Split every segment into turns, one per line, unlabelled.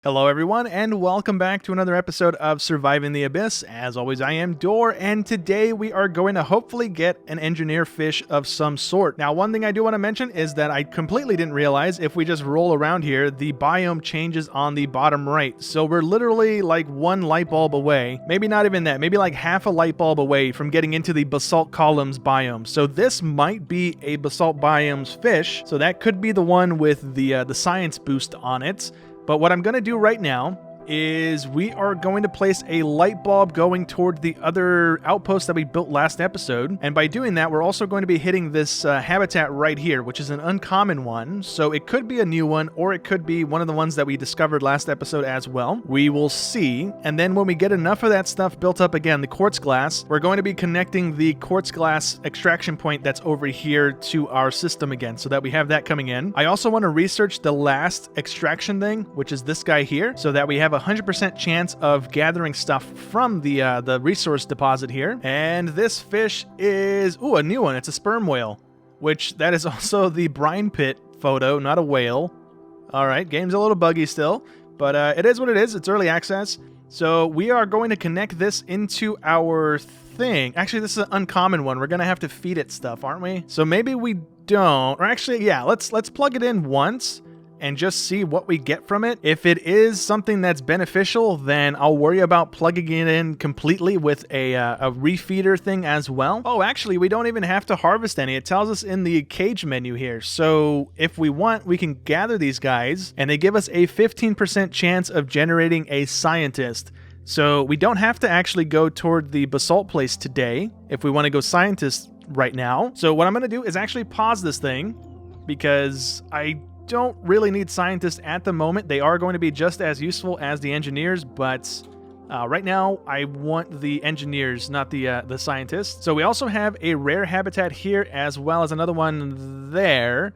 Hello everyone, and welcome back to another episode of Surviving the Abyss. As always, I am Dor, and today we are going to hopefully get an engineer fish of some sort. Now, one thing I do want to mention is that I completely didn't realize if we just roll around here, the biome changes on the bottom right. So we're literally like one light bulb away, maybe not even that, maybe like half a light bulb away from getting into the basalt columns biome. So this might be a basalt biomes fish, so that could be the one with the science boost on it. But what I'm going to do right now is we are going to place a light bulb going toward the other outpost that we built last episode. And by doing that, we're also going to be hitting this habitat right here, which is an uncommon one. So it could be a new one, or it could be one of the ones that we discovered last episode as well. We will see. And then when we get enough of that stuff built up again, the quartz glass, we're going to be connecting the quartz glass extraction point that's over here to our system again, so that we have that coming in. I also want to research the last extraction thing, which is this guy here, so that we have a 100% chance of gathering stuff from the resource deposit here. And this fish is, a new one. It's a sperm whale, which that is also the brine pit photo, not a whale. All right, game's a little buggy still, but it is what it is. It's early access. So we are going to connect this into our thing. Actually, this is an uncommon one. We're going to have to feed it stuff, aren't we? So maybe we don't. Or actually, yeah, let's plug it in once and just see what we get from it. If it is something that's beneficial, then I'll worry about plugging it in completely with a refeeder thing as well. Oh, actually, we don't even have to harvest any. It tells us in the cage menu here. So if we want, we can gather these guys, and they give us a 15% chance of generating a scientist. So we don't have to actually go toward the basalt place today if we want to go scientist right now. So what I'm going to do is actually pause this thing, because I don't really need scientists at the moment. They are going to be just as useful as the engineers, but right now I want the engineers, not the scientists. So we also have a rare habitat here as well as another one there.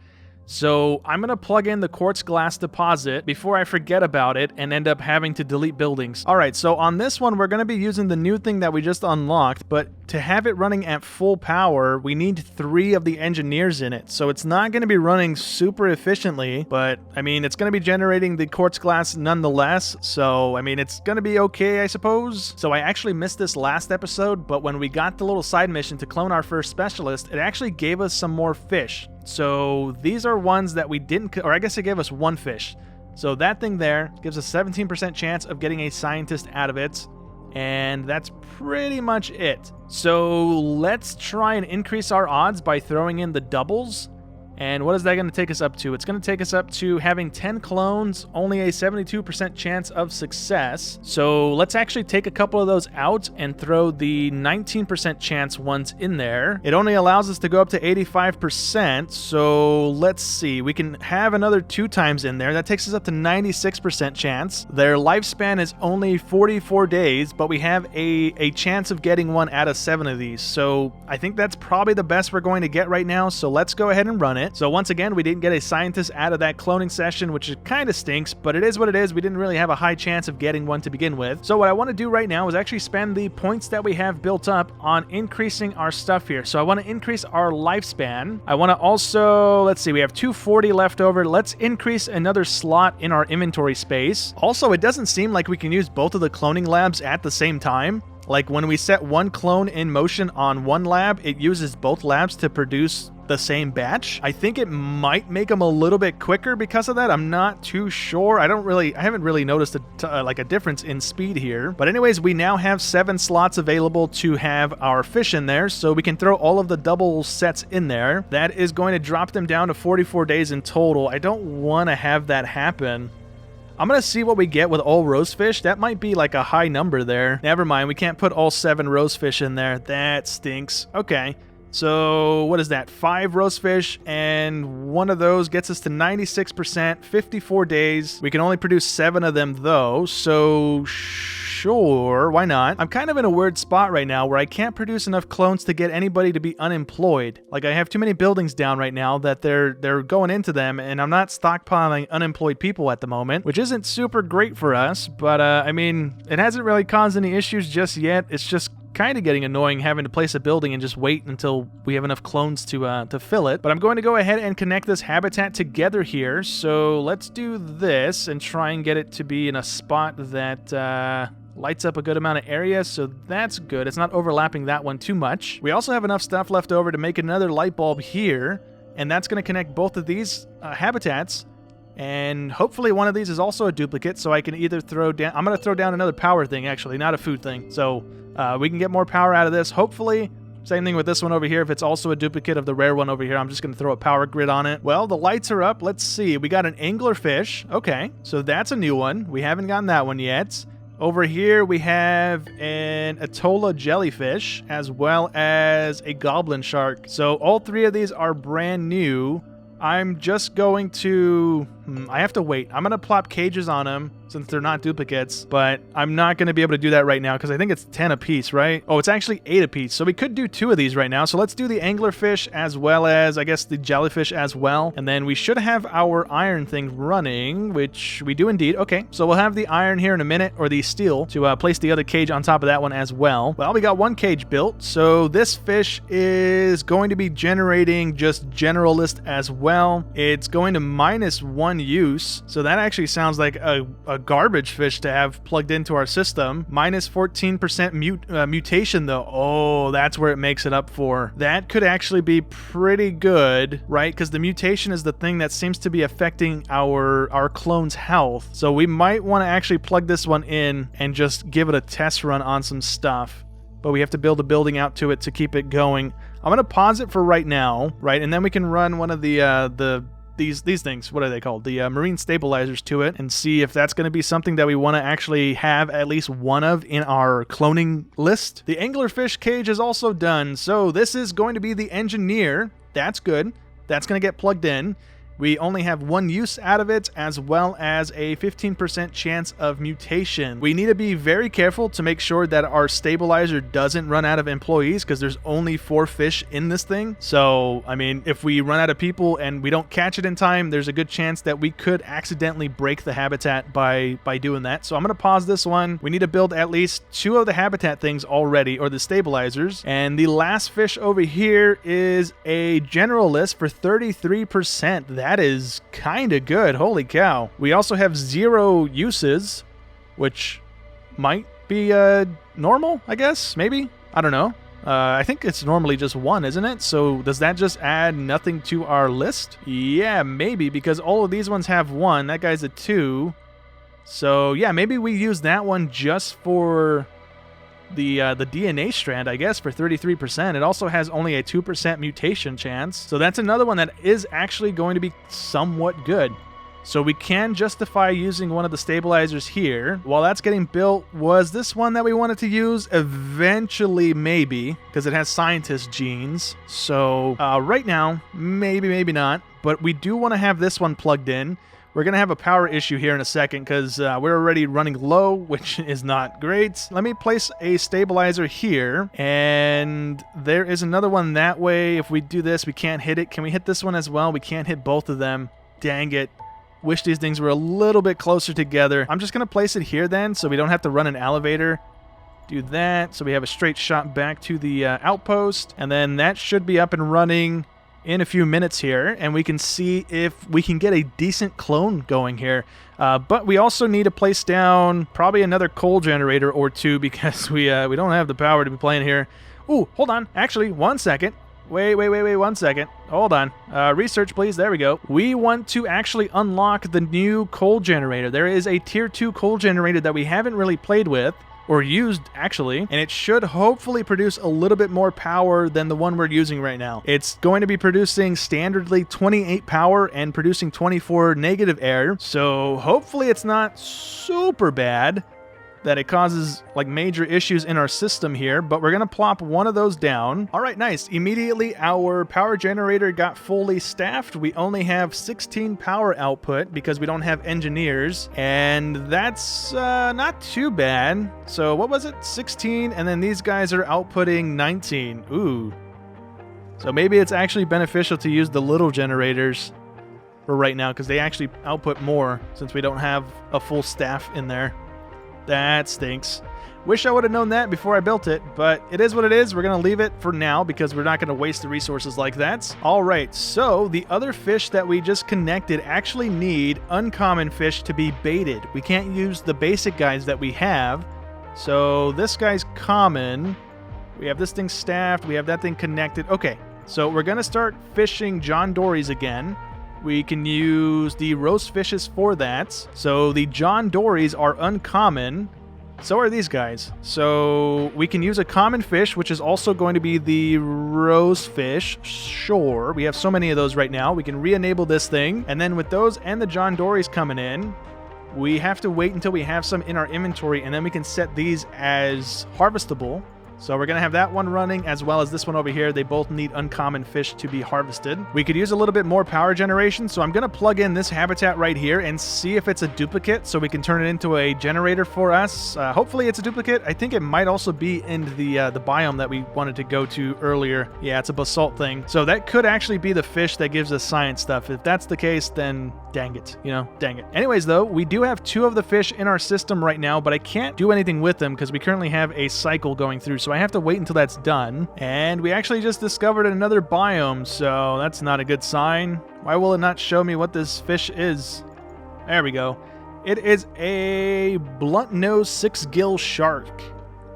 So I'm going to plug in the quartz glass deposit before I forget about it and end up having to delete buildings. All right, so on this one, we're going to be using the new thing that we just unlocked, but to have it running at full power, we need 3 of the engineers in it. So it's not going to be running super efficiently, but I mean, it's going to be generating the quartz glass nonetheless. So, I mean, it's going to be okay, I suppose. So I actually missed this last episode, but when we got the little side mission to clone our first specialist, it actually gave us some more fish. So these are ones that we didn't, or I guess it gave us 1 fish. So that thing there gives us 17% chance of getting a scientist out of it. And that's pretty much it. So let's try and increase our odds by throwing in the doubles. And what is that going to take us up to? It's going to take us up to having 10 clones, only a 72% chance of success. So let's actually take a couple of those out and throw the 19% chance ones in there. It only allows us to go up to 85%. So let's see. We can have another 2 times in there. That takes us up to 96% chance. Their lifespan is only 44 days, but we have a chance of getting 1 out of 7 of these. So I think that's probably the best we're going to get right now. So let's go ahead and run it. So once again, we didn't get a scientist out of that cloning session, which kind of stinks, but it is what it is. We didn't really have a high chance of getting one to begin with. So what I want to do right now is actually spend the points that we have built up on increasing our stuff here. So I want to increase our lifespan. I want to also, let's see, we have 240 left over. Let's increase another slot in our inventory space. Also, it doesn't seem like we can use both of the cloning labs at the same time. Like when we set one clone in motion on one lab, it uses both labs to produce the same batch. I think it might make them a little bit quicker because of that. I'm not too sure. I haven't really noticed a difference in speed here. But anyways, we now have 7 slots available to have our fish in there, so we can throw all of the double sets in there. That is going to drop them down to 44 days in total. I don't want to have that happen. I'm going to see what we get with all rosefish. That might be like a high number there. Never mind, we can't put all 7 rosefish in there. That stinks. Okay. So what is that? 5 rosefish, and one of those gets us to 96%, 54 days. We can only produce 7 of them though, so sure, why not? I'm kind of in a weird spot right now where I can't produce enough clones to get anybody to be unemployed. Like, I have too many buildings down right now that they're going into them, and I'm not stockpiling unemployed people at the moment, which isn't super great for us, but I mean, it hasn't really caused any issues just yet. It's just kind of getting annoying having to place a building and just wait until we have enough clones to fill it. But I'm going to go ahead and connect this habitat together here. So let's do this and try and get it to be in a spot that lights up a good amount of area, so that's good. It's not overlapping that one too much. We also have enough stuff left over to make another light bulb here, and that's going to connect both of these habitats. And hopefully one of these is also a duplicate, so I can either throw down... I'm going to throw down another power thing, actually, not a food thing. So we can get more power out of this, hopefully. Same thing with this one over here. If it's also a duplicate of the rare one over here, I'm just going to throw a power grid on it. Well, the lights are up. Let's see. We got an anglerfish. Okay, so that's a new one. We haven't gotten that one yet. Over here, we have an Atolla jellyfish, as well as a goblin shark. So all three of these are brand new. I'm just going to... I have to wait. I'm going to plop cages on them since they're not duplicates, but I'm not going to be able to do that right now because I think it's 10 apiece, right? Oh, it's actually 8 apiece, so we could do 2 of these right now. So let's do the anglerfish as well as, I guess, the jellyfish as well. And then we should have our iron thing running, which we do indeed. Okay, so we'll have the iron here in a minute, or the steel, to place the other cage on top of that one as well. Well, we got one cage built, so this fish is going to be generating just generalist as well. It's going to -1 use, so that actually sounds like a garbage fish to have plugged into our system. -14% mutation though. Oh, that's where it makes it up for. That could actually be pretty good, right? Because the mutation is the thing that seems to be affecting our clone's health. So we might want to actually plug this one in and just give it a test run on some stuff. But we have to build a building out to it to keep it going. I'm going to pause it for right now, right? And then we can run one of these things, what are they called? The marine stabilizers to it, and see if that's going to be something that we want to actually have at least one of in our cloning list. The anglerfish cage is also done, so this is going to be the engineer. That's good. That's going to get plugged in. We only have 1 use out of it, as well as a 15% chance of mutation. We need to be very careful to make sure that our stabilizer doesn't run out of employees, because there's only 4 fish in this thing. So, I mean, if we run out of people and we don't catch it in time, there's a good chance that we could accidentally break the habitat by doing that. So I'm going to pause this one. We need to build at least 2 of the habitat things already, or the stabilizers. And the last fish over here is a generalist for 33%. That is kind of good. Holy cow. We also have 0 uses, which might be normal, I guess, maybe? I don't know. I think it's normally just 1, isn't it? So does that just add nothing to our list? Yeah, maybe, because all of these ones have 1. That guy's a 2. So yeah, maybe we use that one just for the DNA strand, I guess, for 33%. It also has only a 2% mutation chance. So that's another one that is actually going to be somewhat good. So we can justify using one of the stabilizers here. While that's getting built, was this one that we wanted to use? Eventually, maybe, because it has scientist genes. So right now, maybe not. But we do want to have this one plugged in. We're going to have a power issue here in a second because we're already running low, which is not great. Let me place a stabilizer here, and there is another one that way. If we do this, we can't hit it. Can we hit this one as well? We can't hit both of them. Dang it. Wish these things were a little bit closer together. I'm just going to place it here then so we don't have to run an elevator. Do that so we have a straight shot back to the outpost, and then that should be up and running in a few minutes here, and we can see if we can get a decent clone going here. But we also need to place down probably another coal generator or 2 because we don't have the power to be playing here. Ooh, hold on. Actually, 1 second. Wait, 1 second. Hold on. Research, please. There we go. We want to actually unlock the new coal generator. There is a tier 2 coal generator that we haven't really played with, or used, actually, and it should hopefully produce a little bit more power than the one we're using right now. It's going to be producing standardly 28 power and producing 24 negative air, so hopefully it's not super bad that it causes like major issues in our system here, but we're gonna plop one of those down. All right, nice. Immediately our power generator got fully staffed. We only have 16 power output because we don't have engineers, and that's not too bad. So what was it? 16, and then these guys are outputting 19. Ooh. So maybe it's actually beneficial to use the little generators for right now because they actually output more since we don't have a full staff in there. That stinks. Wish I would have known that before I built it, but it is what it is. We're going to leave it for now because we're not going to waste the resources like that. All right, so the other fish that we just connected actually need uncommon fish to be baited. We can't use the basic guys that we have. So this guy's common. We have this thing staffed. We have that thing connected. Okay, so we're going to start fishing John Dory's again. We can use the roast fishes for that. So the John Dory's are uncommon. So are these guys. So we can use a common fish, which is also going to be the rose fish. Sure, we have so many of those right now. We can re-enable this thing. And then with those and the John Dory's coming in, we have to wait until we have some in our inventory, and then we can set these as harvestable. So we're going to have that one running as well as this one over here. They both need uncommon fish to be harvested. We could use a little bit more power generation, so I'm going to plug in this habitat right here and see if it's a duplicate so we can turn it into a generator for us. Hopefully it's a duplicate. I think it might also be in the biome that we wanted to go to earlier. Yeah, it's a basalt thing. So that could actually be the fish that gives us science stuff. If that's the case, then dang it, dang it. Anyways, though, we do have 2 of the fish in our system right now, but I can't do anything with them because we currently have a cycle going through. So I have to wait until that's done. And we actually just discovered another biome, so that's not a good sign. Why will it not show me what this fish is? There we go. It is a blunt-nosed 6-gill shark.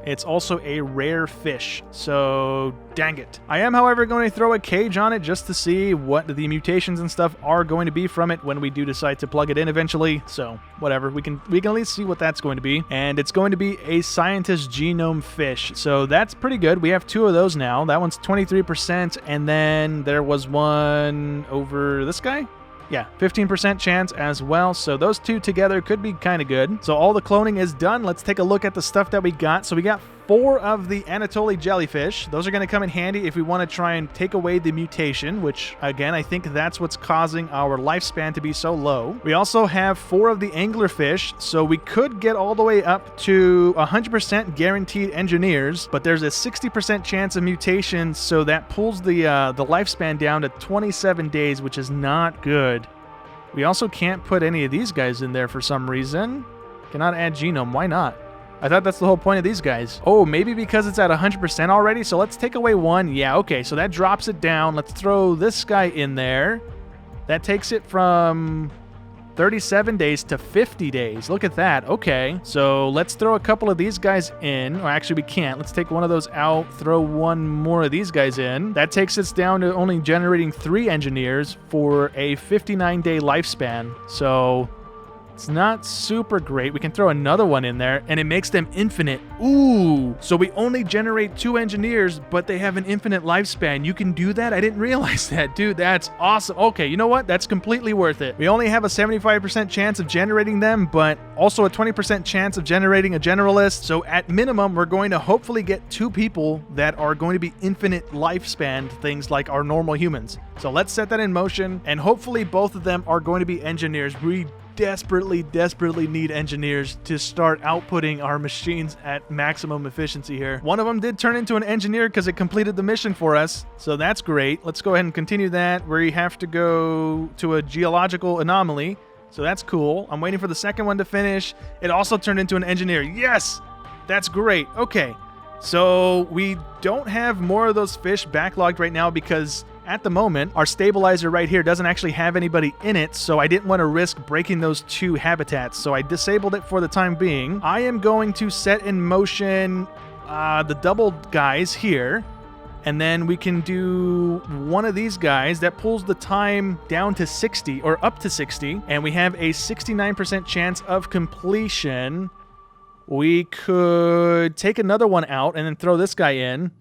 It's also a rare fish, so dang it. I am, however, going to throw a cage on it just to see what the mutations and stuff are going to be from it when we do decide to plug it in eventually. So whatever, we can at least see what that's going to be. And it's going to be a scientist genome fish, so that's pretty good. We have 2 of those now. That one's 23%, and then there was one over this guy. Yeah, 15% chance as well, so those 2 together could be kind of good. So all the cloning is done. Let's take a look at the stuff that we got. So we got 4 of the Anatoly jellyfish. Those are going to come in handy if we want to try and take away the mutation, which, again, I think that's what's causing our lifespan to be so low. We also have 4 of the anglerfish, so we could get all the way up to 100% guaranteed engineers, but there's a 60% chance of mutation, so that pulls the lifespan down to 27 days, which is not good. We also can't put any of these guys in there for some reason. Cannot add genome. Why not? I thought that's the whole point of these guys. Oh, maybe because it's at 100% already? So let's take away 1. Yeah, okay, so that drops it down. Let's throw this guy in there. That takes it from 37 days to 50 days. Look at that. Okay, so let's throw a couple of these guys in. Or actually, we can't. Let's take one of those out, throw 1 more of these guys in. That takes us down to only generating 3 engineers for a 59-day lifespan. So it's not super great. We can throw another one in there, and it makes them infinite. Ooh, so we only generate 2 engineers, but they have an infinite lifespan. You can do that? I didn't realize that. Dude, that's awesome. Okay, you know what? That's completely worth it. We only have a 75% chance of generating them, but also a 20% chance of generating a generalist. So at minimum, we're going to hopefully get 2 people that are going to be infinite lifespan things like our normal humans. So let's set that in motion, and hopefully both of them are going to be engineers. We desperately need engineers to start outputting our machines at maximum efficiency here. One of them did turn into an engineer because it completed the mission for us, so that's great. Let's go ahead and continue that. We have to go to a geological anomaly, so that's cool. I'm waiting for the second one to finish. It also turned into an engineer. Yes! That's great. Okay, so we don't have more of those fish backlogged right now because at the moment, our stabilizer right here doesn't actually have anybody in it, so I didn't want to risk breaking those 2 habitats, so I disabled it for the time being. I am going to set in motion the double guys here, and then we can do one of these guys that pulls the time down to 60, or up to 60, and we have a 69% chance of completion. We could take another one out and then throw this guy in.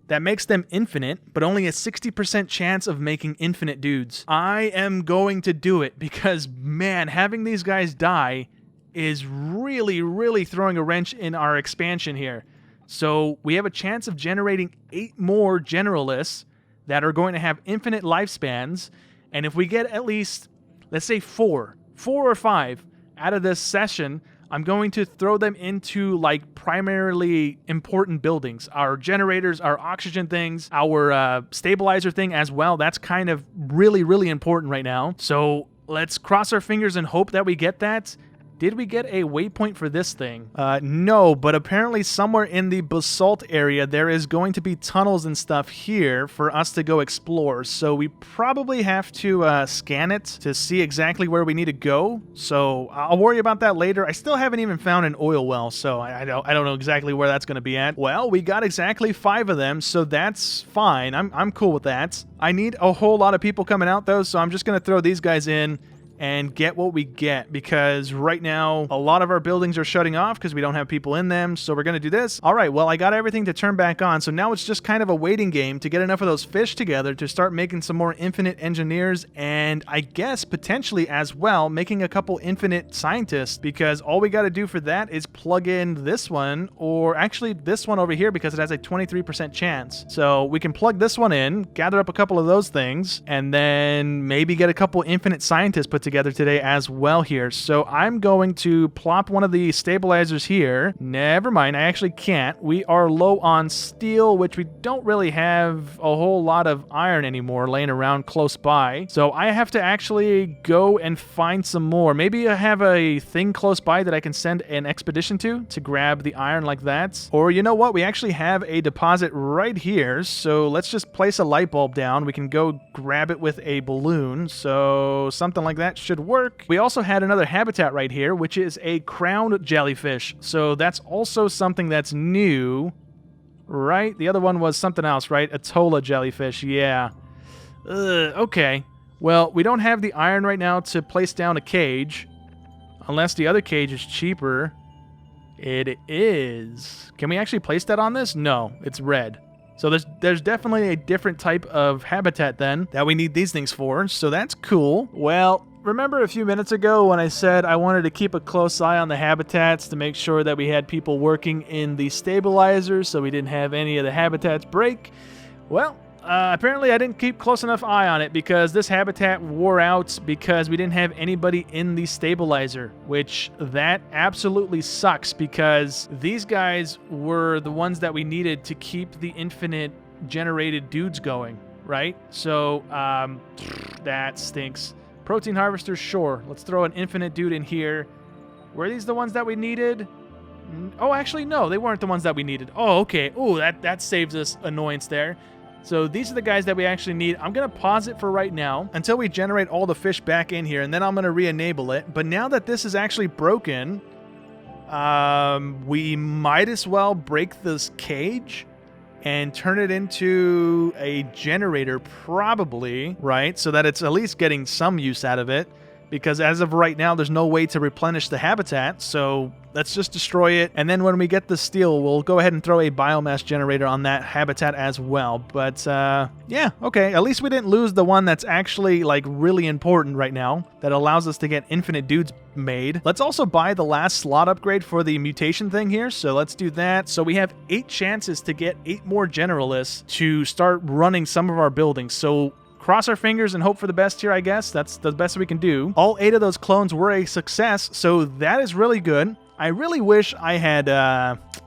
That makes them infinite, but only a 60% chance of making infinite dudes. I am going to do it because, man, having these guys die is really throwing a wrench in our expansion here. So we have a chance of generating 8 more generalists that are going to have infinite lifespans. And if we get at least, let's say 4 or 5 out of this session, I'm going to throw them into like primarily important buildings. Our generators, our oxygen things, our stabilizer thing as well. That's kind of really important right now. So let's cross our fingers and hope that we get that. Did we get a waypoint for this thing? No, but apparently somewhere in the basalt area, there is going to be tunnels and stuff here for us to go explore. So we probably have to scan it to see exactly where we need to go. So I'll worry about that later. I still haven't even found an oil well, so I don't know exactly where that's going to be at. Well, we got exactly 5 of them, so that's fine. I'm cool with that. I need a whole lot of people coming out, though, so I'm just going to throw these guys in and get what we get, because right now a lot of our buildings are shutting off because we don't have people in them. So we're going to do this. All right, well, I got everything to turn back on, so now it's just kind of a waiting game to get enough of those fish together to start making some more infinite engineers, and I guess potentially as well making a couple infinite scientists, because all we got to do for that is plug in this one, or actually this one over here, because it has a 23% chance. So we can plug this one in, gather up a couple of those things, and then maybe get a couple infinite scientists put together today as well here. So I'm going to plop one of the stabilizers here. Never mind, I actually can't. We are low on steel, which we don't really have a whole lot of iron anymore laying around close by. So I have to actually go and find some more. Maybe I have a thing close by that I can send an expedition to grab the iron like that. Or you know what? We actually have a deposit right here. So let's just place a light bulb down. We can go grab it with a balloon. So something like that should work. We also had another habitat right here, which is a crowned jellyfish. So that's also something that's new, right? The other one was something else, right? Atolla jellyfish, yeah. Okay. Well, we don't have the iron right now to place down a cage, unless the other cage is cheaper. It is. Can we actually place that on this? No, it's red. So there's definitely a different type of habitat then that we need these things for, so that's cool. Well, remember a few minutes ago when I said I wanted to keep a close eye on the habitats to make sure that we had people working in the stabilizers so we didn't have any of the habitats break? Well, apparently I didn't keep close enough eye on it, because this habitat wore out because we didn't have anybody in the stabilizer, which that absolutely sucks, because these guys were the ones that we needed to keep the infinite generated dudes going, right? So that stinks. Protein harvesters, sure. Let's throw an infinite dude in here. Were these the ones that we needed? Oh, actually, no, they weren't the ones that we needed. Oh, okay. Oh, that saves us annoyance there. So these are the guys that we actually need. I'm going to pause it for right now until we generate all the fish back in here, and then I'm going to re-enable it. But now that this is actually broken, we might as well break this cage and turn it into a generator, probably, right? So that it's at least getting some use out of it. Because as of right now, there's no way to replenish the habitat, so let's just destroy it. And then when we get the steel, we'll go ahead and throw a biomass generator on that habitat as well. But yeah, okay. At least we didn't lose the one that's actually like really important right now that allows us to get infinite dudes made. Let's also buy the last slot upgrade for the mutation thing here. So let's do that. So we have 8 chances to get 8 more generalists to start running some of our buildings. So cross our fingers and hope for the best here, I guess. That's the best we can do. All 8 of those clones were a success, so that is really good. I really wish I had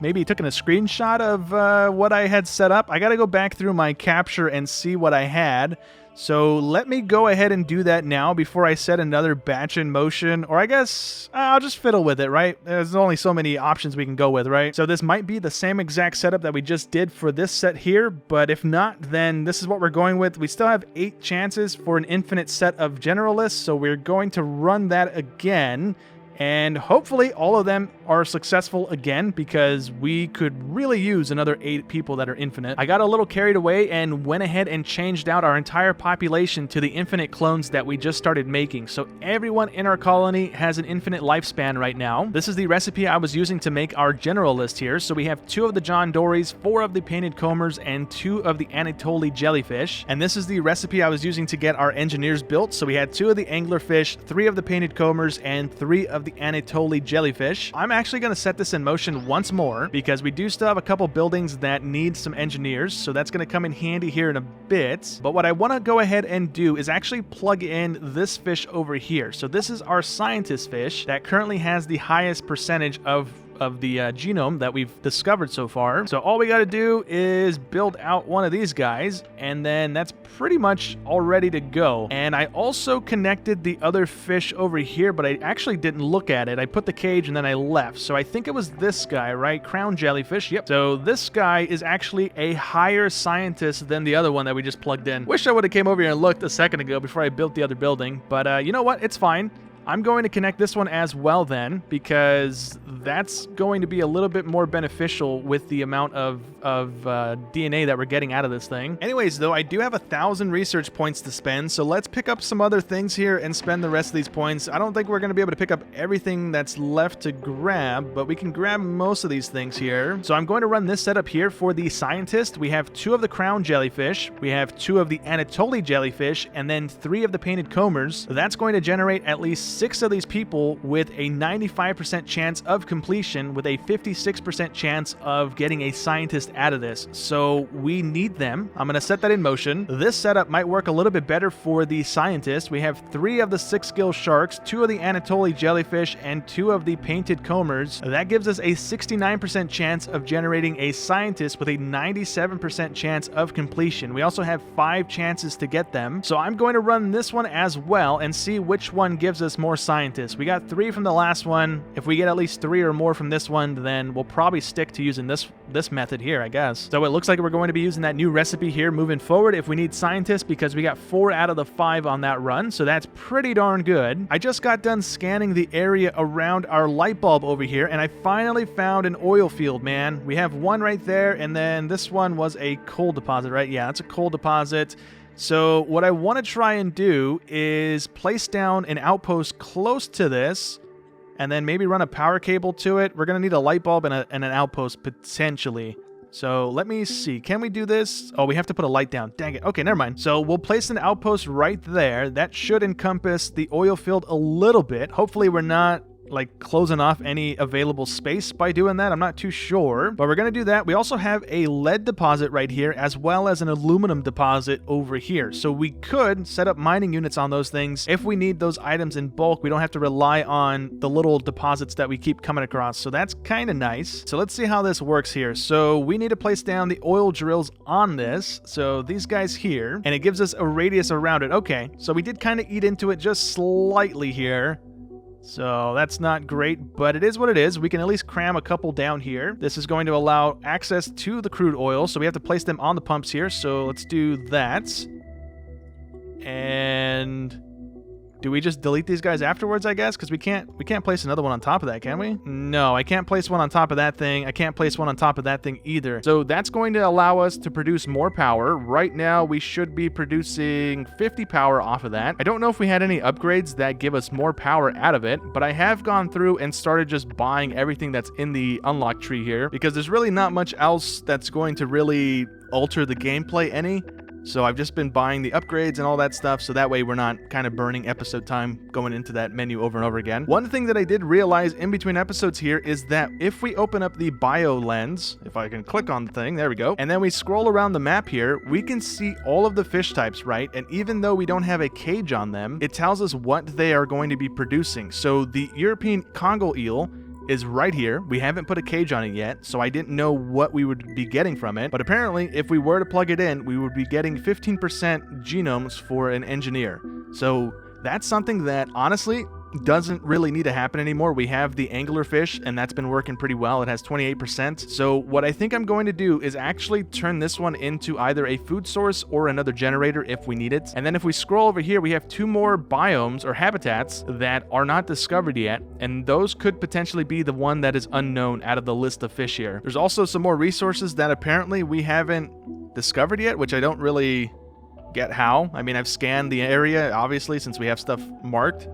maybe taken a screenshot of what I had set up. I got to go back through my capture and see what I had. So let me go ahead and do that now before I set another batch in motion. Or I guess I'll just fiddle with it, right? There's only so many options we can go with, right? So this might be the same exact setup that we just did for this set here. But if not, then this is what we're going with. We still have 8 chances for an infinite set of generalists. So we're going to run that again. And hopefully all of them are successful again, because we could really use another 8 people that are infinite. I got a little carried away and went ahead and changed out our entire population to the infinite clones that we just started making. So everyone in our colony has an infinite lifespan right now. This is the recipe I was using to make our general list here. So we have 2 of the John Dories, 4 of the painted combers, and 2 of the Anatoly jellyfish. And this is the recipe I was using to get our engineers built. So we had 2 of the anglerfish, 3 of the painted combers, and 3 of the Anatoly jellyfish. I'm actually going to set this in motion once more, because we do still have a couple buildings that need some engineers, so that's going to come in handy here in a bit. But what I want to go ahead and do is actually plug in this fish over here. So this is our scientist fish that currently has the highest percentage of genome that we've discovered so far. So all we got to do is build out one of these guys, and then that's pretty much all ready to go. And I also connected the other fish over here, but I actually didn't look at it. I put the cage and then I left. So I think it was this guy, right? Crown jellyfish. Yep. So this guy is actually a higher scientist than the other one that we just plugged in. Wish I would have came over here and looked a second ago before I built the other building, but you know what? It's fine. I'm going to connect this one as well then, because that's going to be a little bit more beneficial with the amount of DNA that we're getting out of this thing. Anyways, though, I do have 1,000 research points to spend, so let's pick up some other things here and spend the rest of these points. I don't think we're going to be able to pick up everything that's left to grab, but we can grab most of these things here. So I'm going to run this setup here for the scientist. We have 2 of the crown jellyfish, we have 2 of the Anatoly jellyfish, and then 3 of the painted combers. That's going to generate at least 6 of these people with a 95% chance of completion, with a 56% chance of getting a scientist out of this. So we need them. I'm going to set that in motion. This setup might work a little bit better for the scientist. We have 3 of the 6-skill sharks, 2 of the Anatoly jellyfish, and 2 of the painted combers. That gives us a 69% chance of generating a scientist with a 97% chance of completion. We also have 5 chances to get them. So I'm going to run this one as well and see which one gives us more scientists. We got 3 from the last one. If we get at least 3 or more from this one, then we'll probably stick to using this method here, I guess. So it looks like we're going to be using that new recipe here moving forward if we need scientists, because we got 4 out of the 5 on that run, so that's pretty darn good. I just got done scanning the area around our light bulb over here, and I finally found an oil field, man. We have one right there, and then this one was a coal deposit, right? Yeah, that's a coal deposit. So what I want to try and do is place down an outpost close to this, and then maybe run a power cable to it. We're going to need a light bulb and an outpost potentially. So let me see. Can we do this? Oh, we have to put a light down. Dang it. Okay, never mind. So we'll place an outpost right there. That should encompass the oil field a little bit. Hopefully we're not like closing off any available space by doing that. I'm not too sure, but we're going to do that. We also have a lead deposit right here, as well as an aluminum deposit over here. So we could set up mining units on those things if we need those items in bulk. We don't have to rely on the little deposits that we keep coming across. So that's kind of nice. So let's see how this works here. So we need to place down the oil drills on this. So these guys here, and it gives us a radius around it. Okay, so we did kind of eat into it just slightly here. So that's not great, but it is what it is. We can at least cram a couple down here. This is going to allow access to the crude oil, so we have to place them on the pumps here. So let's do that. And do we just delete these guys afterwards, I guess? Because we can't place another one on top of that, can we? No, I can't place one on top of that thing. I can't place one on top of that thing either. So that's going to allow us to produce more power. Right now, we should be producing 50 power off of that. I don't know if we had any upgrades that give us more power out of it, but I have gone through and started just buying everything that's in the unlock tree here, because there's really not much else that's going to really alter the gameplay any. So I've just been buying the upgrades and all that stuff, so that way we're not kind of burning episode time going into that menu over and over again. One thing that I did realize in between episodes here is that if we open up the bio lens, if I can click on the thing, there we go, and then we scroll around the map here, we can see all of the fish types, right? And even though we don't have a cage on them, it tells us what they are going to be producing. So the European Congo eel is right here. We haven't put a cage on it yet, so I didn't know what we would be getting from it. But apparently, if we were to plug it in, we would be getting 15% genomes for an engineer. So that's something that, honestly, doesn't really need to happen anymore. We have the anglerfish, and that's been working pretty well. It has 28%. So what I think I'm going to do is actually turn this one into either a food source or another generator if we need it. And then if we scroll over here, we have 2 more biomes or habitats that are not discovered yet, and those could potentially be the one that is unknown out of the list of fish here. There's also some more resources that apparently we haven't discovered yet, which I don't really get how. I mean, I've scanned the area, obviously, since we have stuff marked.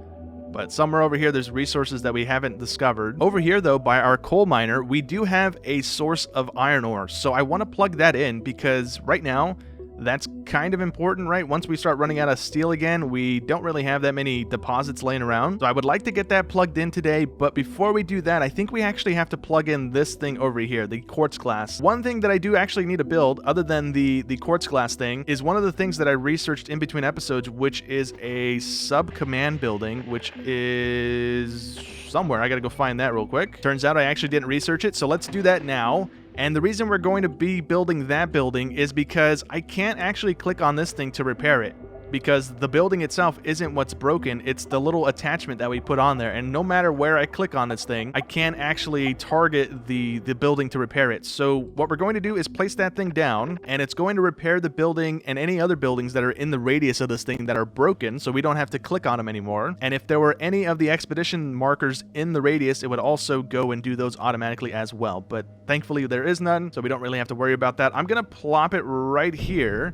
But somewhere over here, there's resources that we haven't discovered. Over here, though, by our coal miner, we do have a source of iron ore. So I want to plug that in because right now, That's kind of important, right? Once we start running out of steel again, we don't really have that many deposits laying around. So I would like to get that plugged in today, but before we do that, I think we actually have to plug in this thing over here, the quartz glass. One thing that I do actually need to build, other than the quartz glass thing, is one of the things that I researched in between episodes, which is a sub-command building, which is somewhere. I gotta go find that real quick. Turns out I actually didn't research it, so let's do that now. And the reason we're going to be building that building is because I can't actually click on this thing to repair it, because the building itself isn't what's broken, it's the little attachment that we put on there, and no matter where I click on this thing, I can't actually target the building to repair it. So what we're going to do is place that thing down, and it's going to repair the building and any other buildings that are in the radius of this thing that are broken, so we don't have to click on them anymore. And if there were any of the expedition markers in the radius, it would also go and do those automatically as well, but thankfully there is none, so we don't really have to worry about that. I'm gonna plop it right here,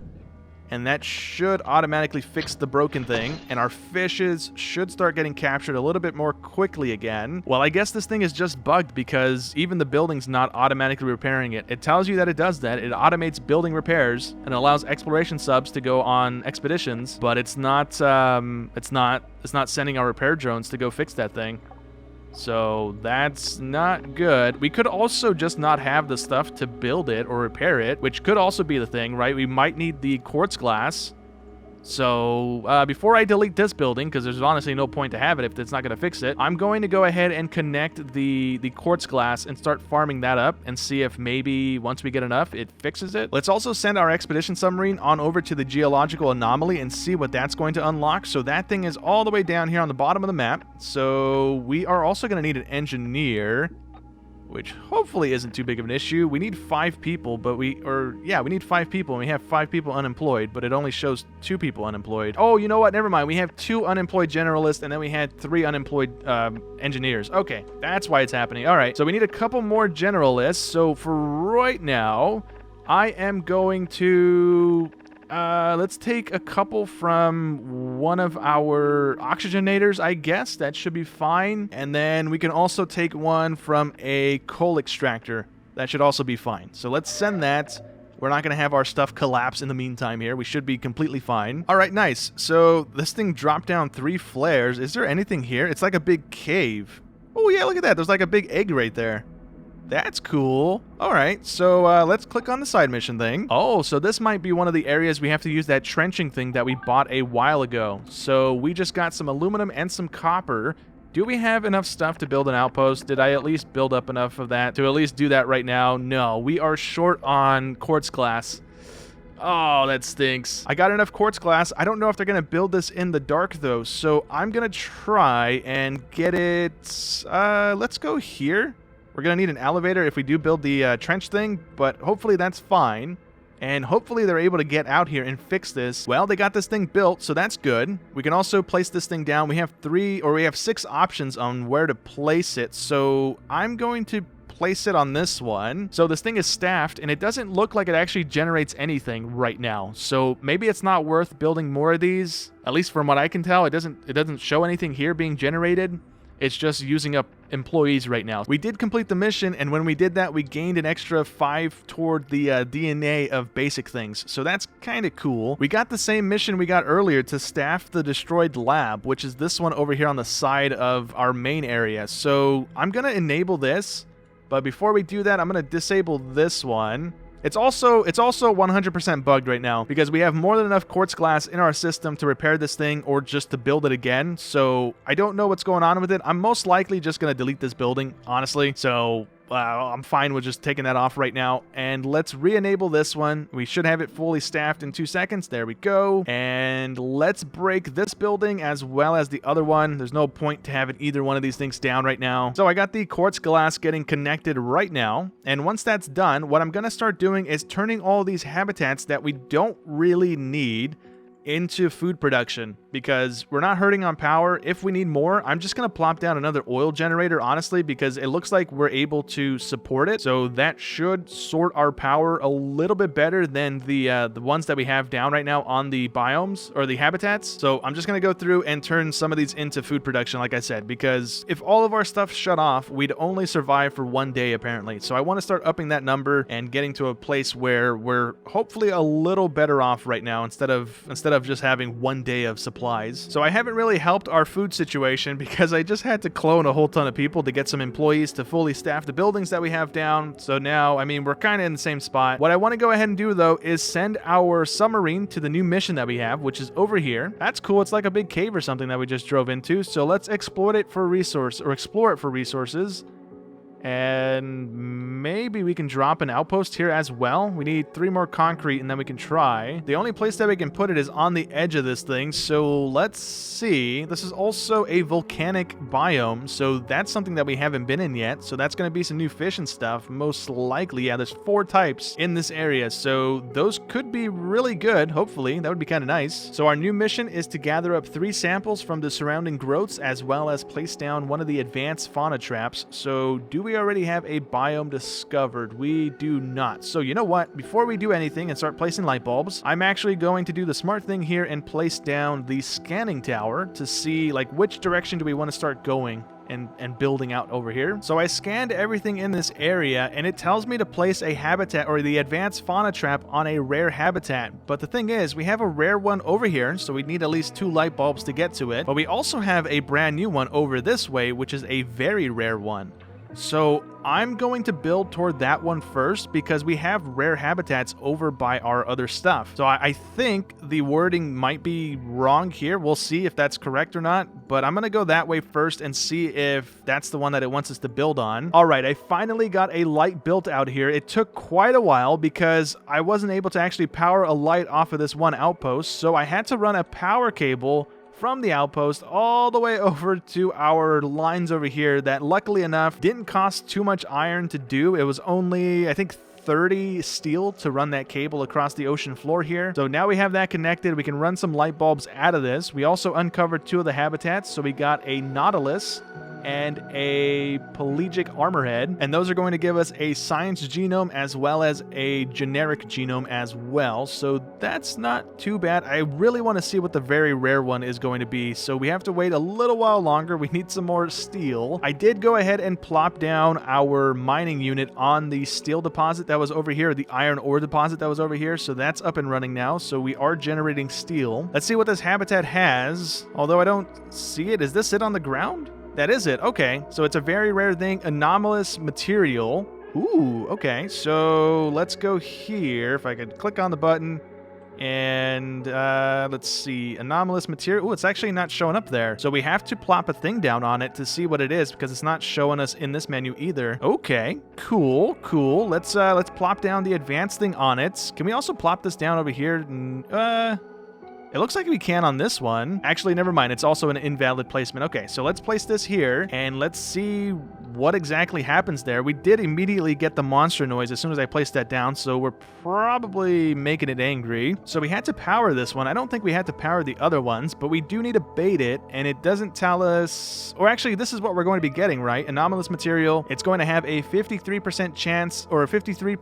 and that should automatically fix the broken thing, and our fishes should start getting captured a little bit more quickly again. Well, I guess this thing is just bugged because even the building's not automatically repairing it. It tells you that it does that. It automates building repairs and allows exploration subs to go on expeditions, but it's not sending our repair drones to go fix that thing. So that's not good. We could also just not have the stuff to build it or repair it, which could also be the thing, right? We might need the quartz glass. So before I delete this building, because there's honestly no point to have it if it's not going to fix it, I'm going to go ahead and connect the quartz glass and start farming that up and see if maybe once we get enough, it fixes it. Let's also send our expedition submarine on over to the geological anomaly and see what that's going to unlock. So that thing is all the way down here on the bottom of the map. So we are also going to need an engineer, which hopefully isn't too big of an issue. We need 5 people, but we need 5 people, and we have 5 people unemployed, but it only shows 2 people unemployed. Oh, you know what? Never mind. We have 2 unemployed generalists, and then we had 3 unemployed engineers. Okay, that's why it's happening. All right, so we need a couple more generalists. So for right now, I am going to... let's take a couple from one of our oxygenators, I guess. That should be fine. And then we can also take one from a coal extractor. That should also be fine. So let's send that. We're not going to have our stuff collapse in the meantime here. We should be completely fine. All right, nice. So this thing dropped down 3 flares. Is there anything here? It's like a big cave. Oh, yeah, look at that. There's like a big egg right there. That's cool. All right, so let's click on the side mission thing. Oh, so this might be one of the areas we have to use that trenching thing that we bought a while ago. So we just got some aluminum and some copper. Do we have enough stuff to build an outpost? Did I at least build up enough of that to at least do that right now? No, we are short on quartz glass. Oh, that stinks. I got enough quartz glass. I don't know if they're going to build this in the dark, though, so I'm going to try and get it... let's go here. We're going to need an elevator if we do build the trench thing, but hopefully that's fine. And hopefully they're able to get out here and fix this. Well, they got this thing built, so that's good. We can also place this thing down. We have 6 options on where to place it. So I'm going to place it on this one. So this thing is staffed, and it doesn't look like it actually generates anything right now. So maybe it's not worth building more of these. At least from what I can tell, it doesn't show anything here being generated. It's just using up employees right now. We did complete the mission, and when we did that, we gained an extra 5 toward the DNA of basic things. So that's kind of cool. We got the same mission we got earlier to staff the destroyed lab, which is this one over here on the side of our main area. So I'm going to enable this, but before we do that, I'm going to disable this one. It's also 100% bugged right now because we have more than enough quartz glass in our system to repair this thing or just to build it again. So I don't know what's going on with it. I'm most likely just going to delete this building, honestly. So I'm fine with just taking that off right now. And let's re-enable this one. We should have it fully staffed in 2 seconds. There we go. And let's break this building as well as the other one. There's no point to having either one of these things down right now. So I got the quartz glass getting connected right now. And once that's done, what I'm going to start doing is turning all these habitats that we don't really need into food production. because we're not hurting on power. If we need more, I'm just going to plop down another oil generator, honestly, because it looks like we're able to support it. So that should sort our power a little bit better than the ones that we have down right now on the biomes or the habitats. So I'm just going to go through and turn some of these into food production, like I said, because if all of our stuff shut off, we'd only survive for 1 day, apparently. So I want to start upping that number and getting to a place where we're hopefully a little better off right now instead of just having 1 day of supplies. So I haven't really helped our food situation because I just had to clone a whole ton of people to get some employees to fully staff the buildings that we have down. So now, I mean, we're kind of in the same spot. What I want to go ahead and do, though, is send our submarine to the new mission that we have, which is over here. That's cool. It's like a big cave or something that we just drove into. So let's explore it for resources. And maybe we can drop an outpost here as well. We need 3 more concrete and then we can try. The only place that we can put it is on the edge of this thing. So let's see. This is also a volcanic biome. So that's something that we haven't been in yet. So that's going to be some new fish and stuff. Most likely. Yeah, there's 4 types in this area. So those could be really good. Hopefully. That would be kind of nice. So our new mission is to gather up 3 samples from the surrounding growths as well as place down one of the advanced fauna traps. So do we already have a biome discovered? We do not. So you know what? Before we do anything and start placing light bulbs, I'm actually going to do the smart thing here and place down the scanning tower to see like which direction do we want to start going and building out over here. So I scanned everything in this area and it tells me to place a habitat or the advanced fauna trap on a rare habitat. But the thing is, we have a rare one over here, so we need at least 2 light bulbs to get to it. But we also have a brand new one over this way, which is a very rare one. So I'm going to build toward that one first because we have rare habitats over by our other stuff. So I think the wording might be wrong here. We'll see if that's correct or not, but I'm going to go that way first and see if that's the one that it wants us to build on. All right, I finally got a light built out here. It took quite a while because I wasn't able to actually power a light off of this one outpost, so I had to run a power cable from the outpost all the way over to our lines over here that luckily enough didn't cost too much iron to do. It was only, I think, 30 steel to run that cable across the ocean floor here. So now we have that connected. We can run some light bulbs out of this. We also uncovered 2 of the habitats. So we got a nautilus and a pelagic armorhead, and those are going to give us a science genome as well as a generic genome as well, so that's not too bad. I really want to see what the very rare one is going to be, so we have to wait a little while longer. We need some more steel. I did go ahead and plop down our mining unit on the steel deposit that was over here, the iron ore deposit that was over here, so that's up and running now, so we are generating steel. Let's see what this habitat has, although I don't see it. Is this it on the ground? That is it. Okay, so it's a very rare thing, anomalous material. Ooh, okay, so let's go here. If I could click on the button and let's see, anomalous material. Ooh, it's actually not showing up there. So we have to plop a thing down on it to see what it is because it's not showing us in this menu either. Okay, cool. Let's plop down the advanced thing on it. Can we also plop this down over here? It looks like we can on this one. Actually, never mind. It's also an invalid placement. Okay, so let's place this here, and let's see what exactly happens there. We did immediately get the monster noise as soon as I placed that down, so we're probably making it angry. So we had to power this one. I don't think we had to power the other ones, but we do need to bait it, and it doesn't tell us... Or actually, this is what we're going to be getting, right? Anomalous material. It's going to have a 53% chance, or a 53%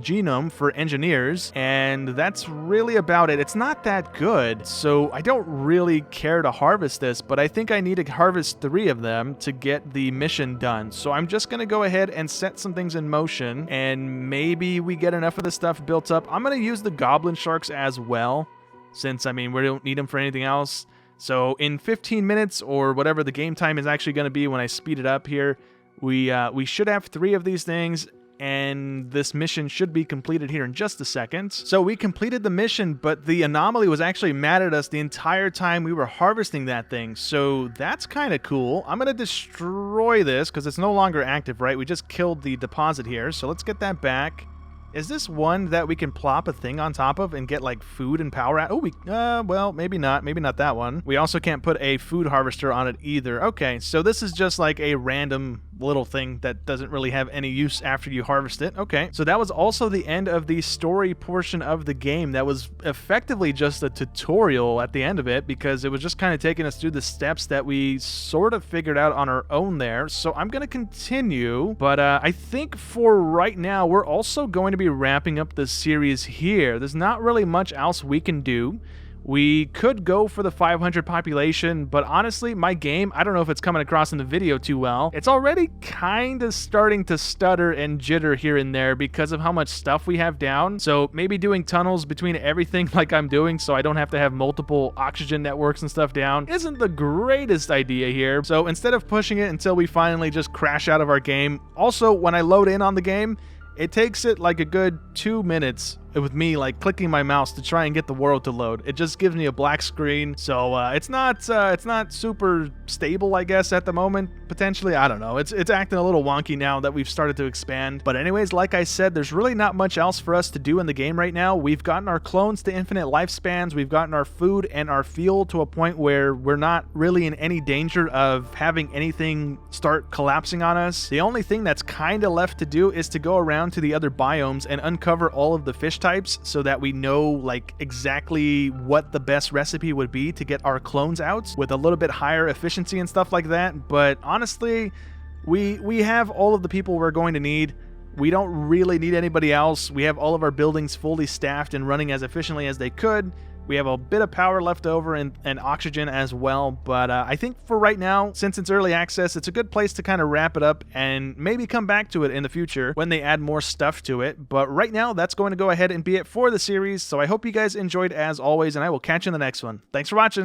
genome for engineers, and that's really about it. It's not that good. So I don't really care to harvest this, but I think I need to harvest 3 of them to get the mission done. So I'm just going to go ahead and set some things in motion, and maybe we get enough of this stuff built up. I'm going to use the goblin sharks as well, since, I mean, we don't need them for anything else. So in 15 minutes, or whatever the game time is actually going to be when I speed it up here, we should have 3 of these things, and this mission should be completed here in just a second. So we completed the mission, but the anomaly was actually mad at us the entire time we were harvesting that thing. So that's kind of cool. I'm going to destroy this because it's no longer active, right? We just killed the deposit here. So let's get that back. Is this one that we can plop a thing on top of and get like food and power out? Oh, well, maybe not. Maybe not that one. We also can't put a food harvester on it either. Okay, so this is just like a random little thing that doesn't really have any use after you harvest it. Okay, so that was also the end of the story portion of the game. That was effectively just a tutorial at the end of it, because it was just kind of taking us through the steps that we sort of figured out on our own there. So I'm going to continue, but I think for right now, we're also going to be wrapping up the series here. There's not really much else we can do. We could go for the 500 population, but honestly, my game, I don't know if it's coming across in the video too well. It's already kind of starting to stutter and jitter here and there because of how much stuff we have down. So maybe doing tunnels between everything like I'm doing so I don't have to have multiple oxygen networks and stuff down isn't the greatest idea here. So instead of pushing it until we finally just crash out of our game, also when I load in on the game, it takes it like a good 2 minutes with me like clicking my mouse to try and get the world to load. It just gives me a black screen, so it's not super stable, I guess, at the moment. Potentially, I don't know. It's acting a little wonky now that we've started to expand. But anyways, like I said, there's really not much else for us to do in the game right now. We've gotten our clones to infinite lifespans. We've gotten our food and our fuel to a point where we're not really in any danger of having anything start collapsing on us. The only thing that's kind of left to do is to go around to the other biomes and uncover all of the fish types so that we know like exactly what the best recipe would be to get our clones out with a little bit higher efficiency and stuff like that. But honestly, we have all of the people we're going to need. We don't really need anybody else. We have all of our buildings fully staffed and running as efficiently as they could. We have a bit of power left over and oxygen as well, but I think for right now, since it's early access, it's a good place to kind of wrap it up and maybe come back to it in the future when they add more stuff to it. But right now, that's going to go ahead and be it for the series, so I hope you guys enjoyed as always, and I will catch you in the next one. Thanks for watching!